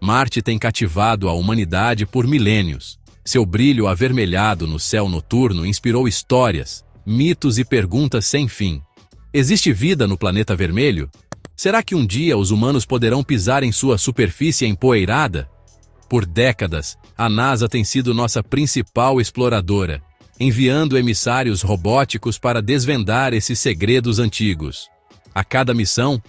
Marte tem cativado a humanidade por milênios. Seu brilho avermelhado no céu noturno inspirou histórias, mitos e perguntas sem fim. Existe vida no planeta vermelho? Será que um dia os humanos poderão pisar em sua superfície empoeirada? Por décadas, a NASA tem sido nossa principal exploradora, enviando emissários robóticos para desvendar esses segredos antigos. A cada missão,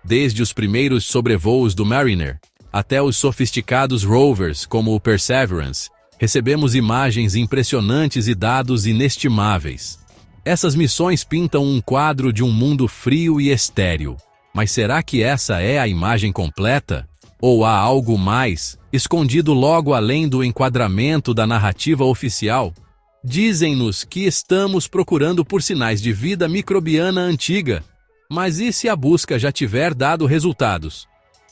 desde os primeiros sobrevoos do Mariner até os sofisticados rovers como o Perseverance, recebemos imagens impressionantes e dados inestimáveis. Essas missões pintam um quadro de um mundo frio e estéril. Mas será que essa é a imagem completa? Ou há algo mais, escondido logo além do enquadramento da narrativa oficial? Dizem-nos que estamos procurando por sinais de vida microbiana antiga. Mas e se a busca já tiver dado resultados?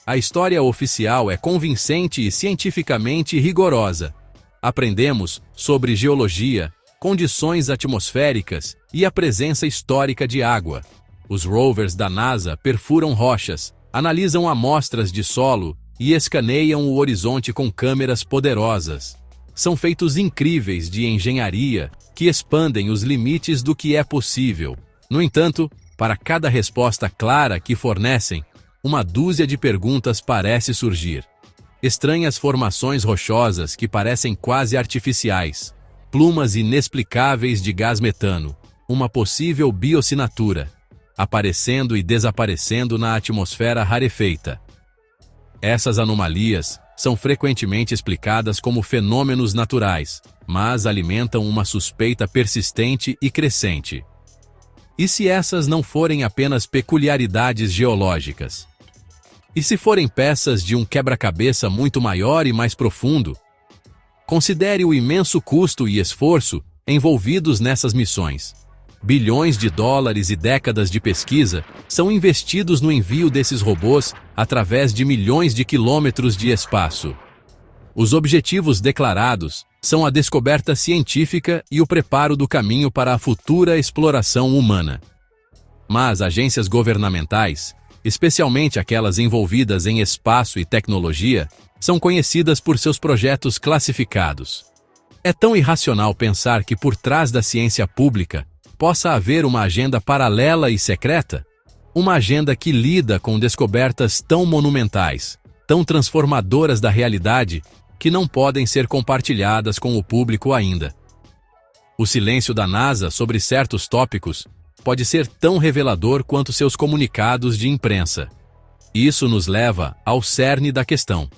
A história oficial é convincente e cientificamente rigorosa. Aprendemos sobre geologia, condições atmosféricas e a presença histórica de água. Os rovers da NASA perfuram rochas, analisam amostras de solo e escaneiam o horizonte com câmeras poderosas. São feitos incríveis de engenharia que expandem os limites do que é possível. No entanto, para cada resposta clara que fornecem, uma dúzia de perguntas parece surgir. Estranhas formações rochosas que parecem quase artificiais, plumas inexplicáveis de gás metano, uma possível biossinatura, aparecendo e desaparecendo na atmosfera rarefeita. Essas anomalias são frequentemente explicadas como fenômenos naturais, mas alimentam uma suspeita persistente e crescente. E se essas não forem apenas peculiaridades geológicas? E se forem peças de um quebra-cabeça muito maior e mais profundo? Considere o imenso custo e esforço envolvidos nessas missões. Bilhões de dólares e décadas de pesquisa são investidos no envio desses robôs através de milhões de quilômetros de espaço. Os objetivos declarados são a descoberta científica e o preparo do caminho para a futura exploração humana. Mas agências governamentais, especialmente aquelas envolvidas em espaço e tecnologia, são conhecidas por seus projetos classificados. É tão irracional pensar que por trás da ciência pública possa haver uma agenda paralela e secreta? Uma agenda que lida com descobertas tão monumentais, tão transformadoras da realidade, que não podem ser compartilhadas com o público ainda. O silêncio da NASA sobre certos tópicos pode ser tão revelador quanto seus comunicados de imprensa. Isso nos leva ao cerne da questão.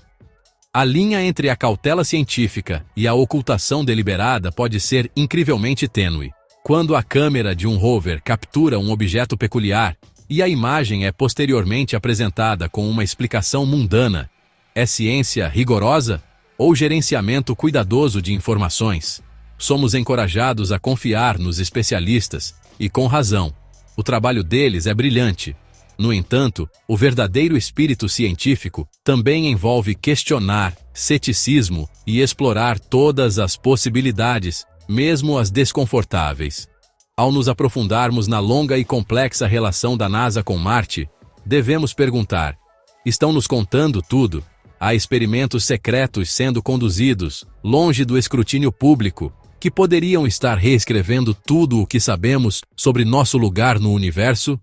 A linha entre a cautela científica e a ocultação deliberada pode ser incrivelmente tênue. Quando a câmera de um rover captura um objeto peculiar e a imagem é posteriormente apresentada com uma explicação mundana, é ciência rigorosa ou gerenciamento cuidadoso de informações? Somos encorajados a confiar nos especialistas, e com razão. O trabalho deles é brilhante. No entanto, o verdadeiro espírito científico também envolve questionar, ceticismo e explorar todas as possibilidades, mesmo as desconfortáveis. Ao nos aprofundarmos na longa e complexa relação da NASA com Marte, devemos perguntar: estão nos contando tudo? Há experimentos secretos sendo conduzidos, longe do escrutínio público, que poderiam estar reescrevendo tudo o que sabemos sobre nosso lugar no universo?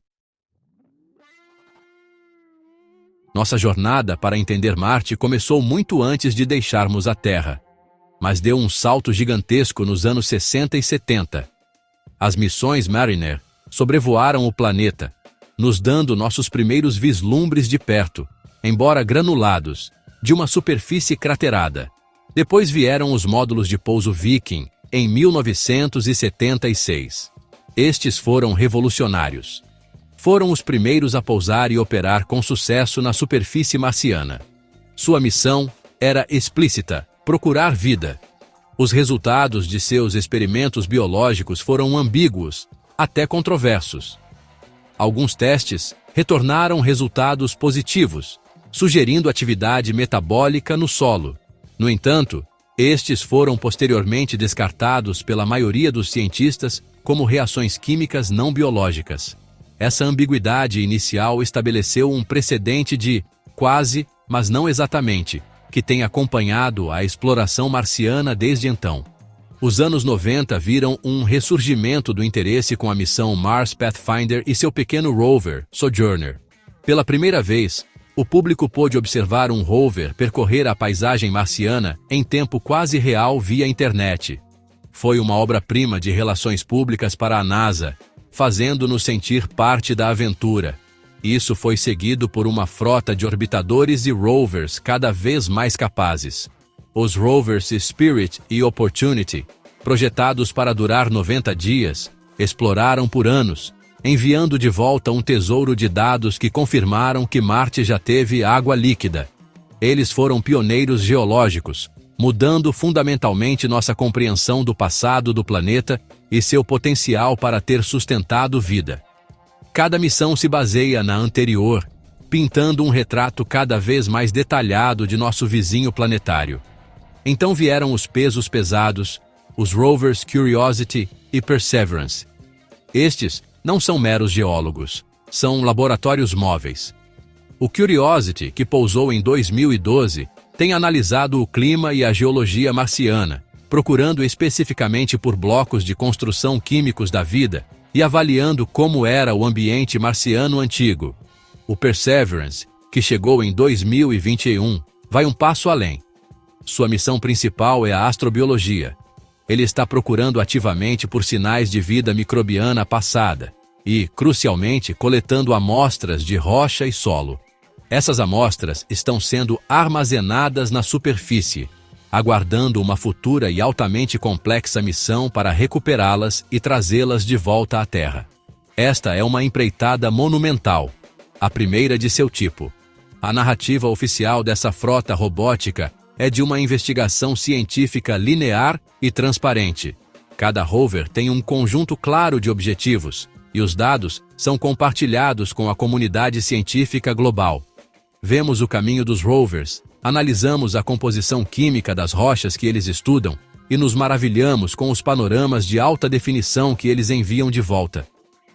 Nossa jornada para entender Marte começou muito antes de deixarmos a Terra, mas deu um salto gigantesco nos anos 60 e 70. As missões Mariner sobrevoaram o planeta, nos dando nossos primeiros vislumbres de perto, embora granulados, de uma superfície craterada. Depois vieram os módulos de pouso Viking, em 1976. Estes foram revolucionários. Foram os primeiros a pousar e operar com sucesso na superfície marciana. Sua missão era explícita: procurar vida. Os resultados de seus experimentos biológicos foram ambíguos, até controversos. Alguns testes retornaram resultados positivos, sugerindo atividade metabólica no solo. No entanto, estes foram posteriormente descartados pela maioria dos cientistas como reações químicas não biológicas. Essa ambiguidade inicial estabeleceu um precedente de quase, mas não exatamente, que tem acompanhado a exploração marciana desde então. Os anos 90 viram um ressurgimento do interesse com a missão Mars Pathfinder e seu pequeno rover, Sojourner. Pela primeira vez, o público pôde observar um rover percorrer a paisagem marciana em tempo quase real via internet. Foi uma obra-prima de relações públicas para a NASA, fazendo-nos sentir parte da aventura. Isso foi seguido por uma frota de orbitadores e rovers cada vez mais capazes. Os rovers Spirit e Opportunity, projetados para durar 90 dias, exploraram por anos, enviando de volta um tesouro de dados que confirmaram que Marte já teve água líquida. Eles foram pioneiros geológicos, mudando fundamentalmente nossa compreensão do passado do planeta e seu potencial para ter sustentado vida. Cada missão se baseia na anterior, pintando um retrato cada vez mais detalhado de nosso vizinho planetário. Então vieram os pesos pesados, os rovers Curiosity e Perseverance. Estes não são meros geólogos, são laboratórios móveis. O Curiosity, que pousou em 2012, tem analisado o clima e a geologia marciana, procurando especificamente por blocos de construção químicos da vida e avaliando como era o ambiente marciano antigo. O Perseverance, que chegou em 2021, vai um passo além. Sua missão principal é a astrobiologia. Ele está procurando ativamente por sinais de vida microbiana passada e, crucialmente, coletando amostras de rocha e solo. Essas amostras estão sendo armazenadas na superfície, aguardando uma futura e altamente complexa missão para recuperá-las e trazê-las de volta à Terra. Esta é uma empreitada monumental, a primeira de seu tipo. A narrativa oficial dessa frota robótica é de uma investigação científica linear e transparente. Cada rover tem um conjunto claro de objetivos, e os dados são compartilhados com a comunidade científica global. Vemos o caminho dos rovers, analisamos a composição química das rochas que eles estudam e nos maravilhamos com os panoramas de alta definição que eles enviam de volta.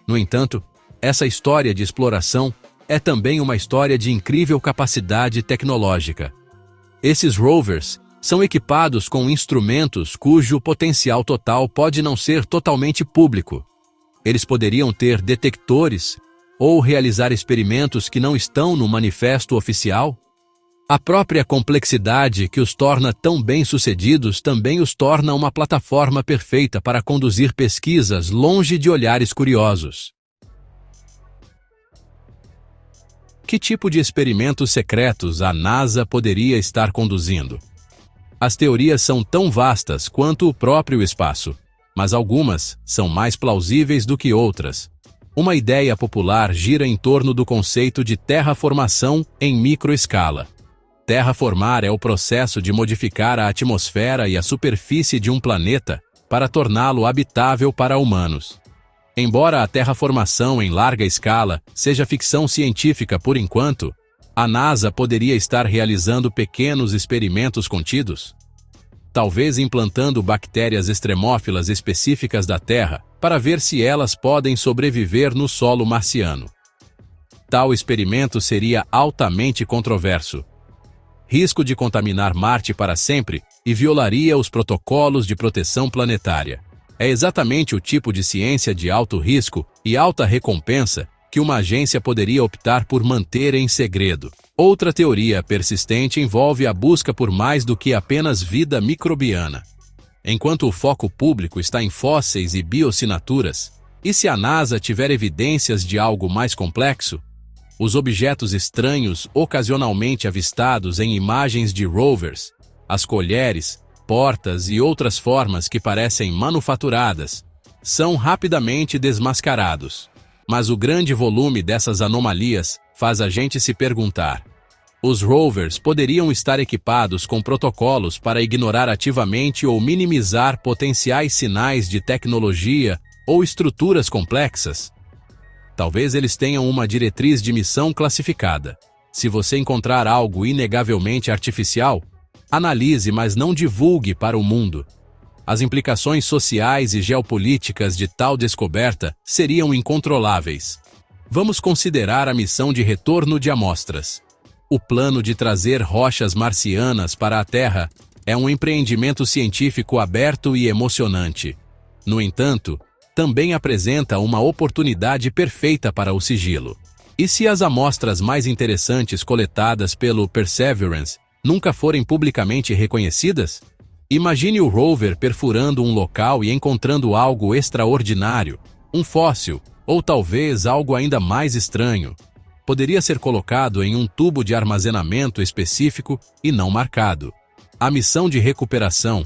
No entanto, essa história de exploração é também uma história de incrível capacidade tecnológica. Esses rovers são equipados com instrumentos cujo potencial total pode não ser totalmente público. Eles poderiam ter detectores ou realizar experimentos que não estão no manifesto oficial. A própria complexidade que os torna tão bem-sucedidos também os torna uma plataforma perfeita para conduzir pesquisas longe de olhares curiosos. Que tipo de experimentos secretos a NASA poderia estar conduzindo? As teorias são tão vastas quanto o próprio espaço, mas algumas são mais plausíveis do que outras. Uma ideia popular gira em torno do conceito de terraformação em microescala. Terraformar é o processo de modificar a atmosfera e a superfície de um planeta para torná-lo habitável para humanos. Embora a terraformação em larga escala seja ficção científica por enquanto, a NASA poderia estar realizando pequenos experimentos contidos. Talvez implantando bactérias extremófilas específicas da Terra para ver se elas podem sobreviver no solo marciano. Tal experimento seria altamente controverso. Risco de contaminar Marte para sempre e violaria os protocolos de proteção planetária. É exatamente o tipo de ciência de alto risco e alta recompensa que uma agência poderia optar por manter em segredo. Outra teoria persistente envolve a busca por mais do que apenas vida microbiana. Enquanto o foco público está em fósseis e biossinaturas, e se a NASA tiver evidências de algo mais complexo? Os objetos estranhos ocasionalmente avistados em imagens de rovers, as colheres, portas e outras formas que parecem manufaturadas, são rapidamente desmascarados. Mas o grande volume dessas anomalias faz a gente se perguntar: os rovers poderiam estar equipados com protocolos para ignorar ativamente ou minimizar potenciais sinais de tecnologia ou estruturas complexas? Talvez eles tenham uma diretriz de missão classificada. Se você encontrar algo inegavelmente artificial, analise, mas não divulgue para o mundo. As implicações sociais e geopolíticas de tal descoberta seriam incontroláveis. Vamos considerar a missão de retorno de amostras. O plano de trazer rochas marcianas para a Terra é um empreendimento científico aberto e emocionante. No entanto, também apresenta uma oportunidade perfeita para o sigilo. E se as amostras mais interessantes coletadas pelo Perseverance nunca forem publicamente reconhecidas? Imagine o rover perfurando um local e encontrando algo extraordinário, um fóssil, ou talvez algo ainda mais estranho. Poderia ser colocado em um tubo de armazenamento específico e não marcado. A missão de recuperação,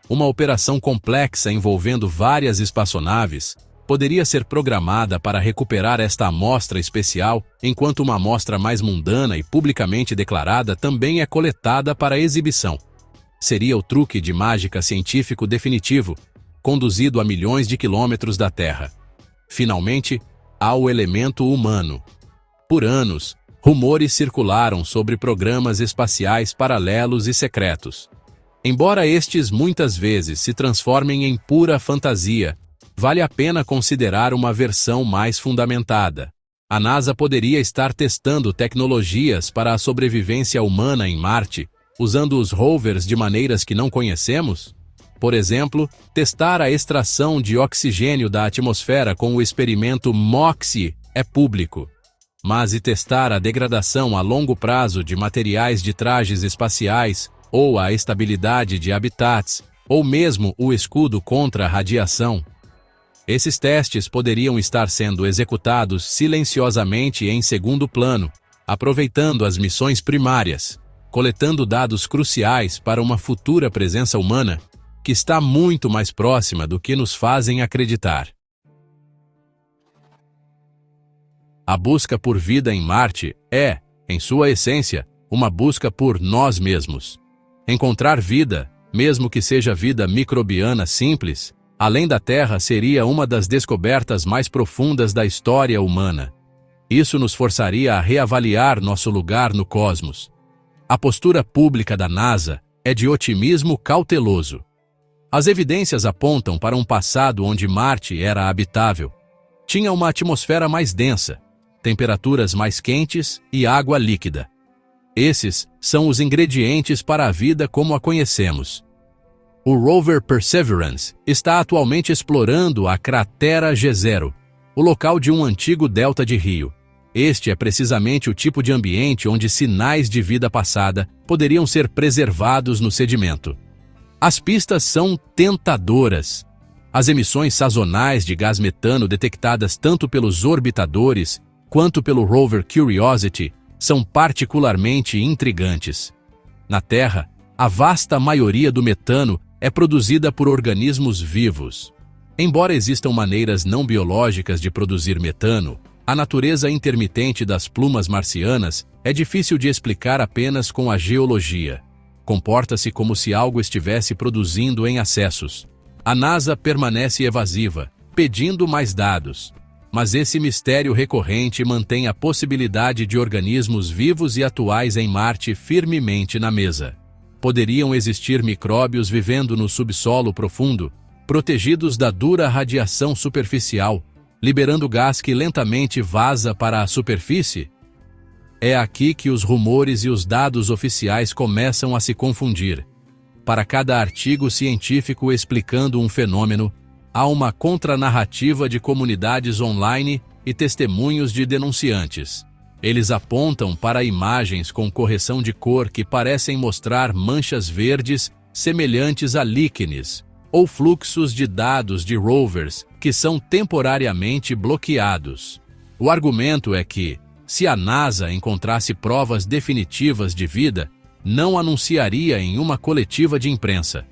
uma operação complexa envolvendo várias espaçonaves, poderia ser programada para recuperar esta amostra especial, enquanto uma amostra mais mundana e publicamente declarada também é coletada para exibição. Seria o truque de mágica científico definitivo, conduzido a milhões de quilômetros da Terra. Finalmente, há o elemento humano. Por anos, rumores circularam sobre programas espaciais paralelos e secretos. Embora estes muitas vezes se transformem em pura fantasia, vale a pena considerar uma versão mais fundamentada. A NASA poderia estar testando tecnologias para a sobrevivência humana em Marte, usando os rovers de maneiras que não conhecemos? Por exemplo, testar a extração de oxigênio da atmosfera com o experimento MOXIE é público. Mas e testar a degradação a longo prazo de materiais de trajes espaciais, ou a estabilidade de habitats, ou mesmo o escudo contra a radiação? Esses testes poderiam estar sendo executados silenciosamente em segundo plano, aproveitando as missões primárias, coletando dados cruciais para uma futura presença humana, que está muito mais próxima do que nos fazem acreditar. A busca por vida em Marte é, em sua essência, uma busca por nós mesmos. Encontrar vida, mesmo que seja vida microbiana simples, além da Terra seria uma das descobertas mais profundas da história humana. Isso nos forçaria a reavaliar nosso lugar no cosmos. A postura pública da NASA é de otimismo cauteloso. As evidências apontam para um passado onde Marte era habitável. Tinha uma atmosfera mais densa, temperaturas mais quentes e água líquida. Esses são os ingredientes para a vida como a conhecemos. O rover Perseverance está atualmente explorando a cratera Jezero, o local de um antigo delta de rio. Este é precisamente o tipo de ambiente onde sinais de vida passada poderiam ser preservados no sedimento. As pistas são tentadoras. As emissões sazonais de gás metano detectadas tanto pelos orbitadores quanto pelo rover Curiosity são particularmente intrigantes. Na Terra, a vasta maioria do metano é produzida por organismos vivos. Embora existam maneiras não biológicas de produzir metano, a natureza intermitente das plumas marcianas é difícil de explicar apenas com a geologia. Comporta-se como se algo estivesse produzindo em acessos. A NASA permanece evasiva, pedindo mais dados. Mas esse mistério recorrente mantém a possibilidade de organismos vivos e atuais em Marte firmemente na mesa. Poderiam existir micróbios vivendo no subsolo profundo, protegidos da dura radiação superficial, liberando gás que lentamente vaza para a superfície? É aqui que os rumores e os dados oficiais começam a se confundir. Para cada artigo científico explicando um fenômeno, há uma contranarrativa de comunidades online e testemunhos de denunciantes. Eles apontam para imagens com correção de cor que parecem mostrar manchas verdes semelhantes a líquenes, ou fluxos de dados de rovers que são temporariamente bloqueados. O argumento é que, se a NASA encontrasse provas definitivas de vida, não anunciaria em uma coletiva de imprensa.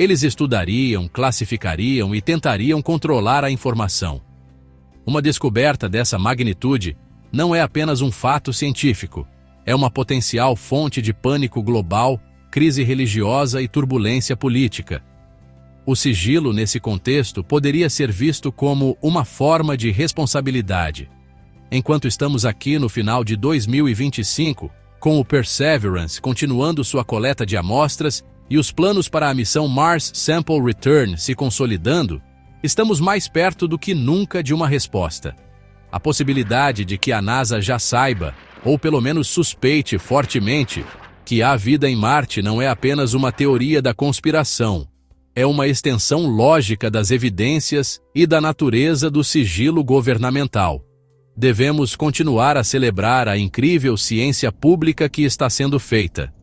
Eles estudariam, classificariam e tentariam controlar a informação. Uma descoberta dessa magnitude não é apenas um fato científico, é uma potencial fonte de pânico global, crise religiosa e turbulência política. O sigilo nesse contexto poderia ser visto como uma forma de responsabilidade. Enquanto estamos aqui no final de 2025, com o Perseverance continuando sua coleta de amostras e os planos para a missão Mars Sample Return se consolidando, estamos mais perto do que nunca de uma resposta. A possibilidade de que a NASA já saiba ou pelo menos suspeite fortemente, que há vida em Marte não é apenas uma teoria da conspiração. É uma extensão lógica das evidências e da natureza do sigilo governamental. Devemos continuar a celebrar a incrível ciência pública que está sendo feita.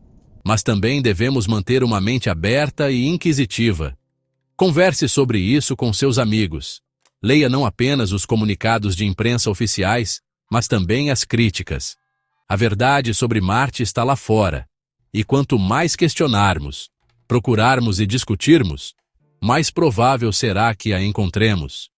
Mas também devemos manter uma mente aberta e inquisitiva. Converse sobre isso com seus amigos. Leia não apenas os comunicados de imprensa oficiais, mas também as críticas. A verdade sobre Marte está lá fora. E quanto mais questionarmos, procurarmos e discutirmos, mais provável será que a encontremos.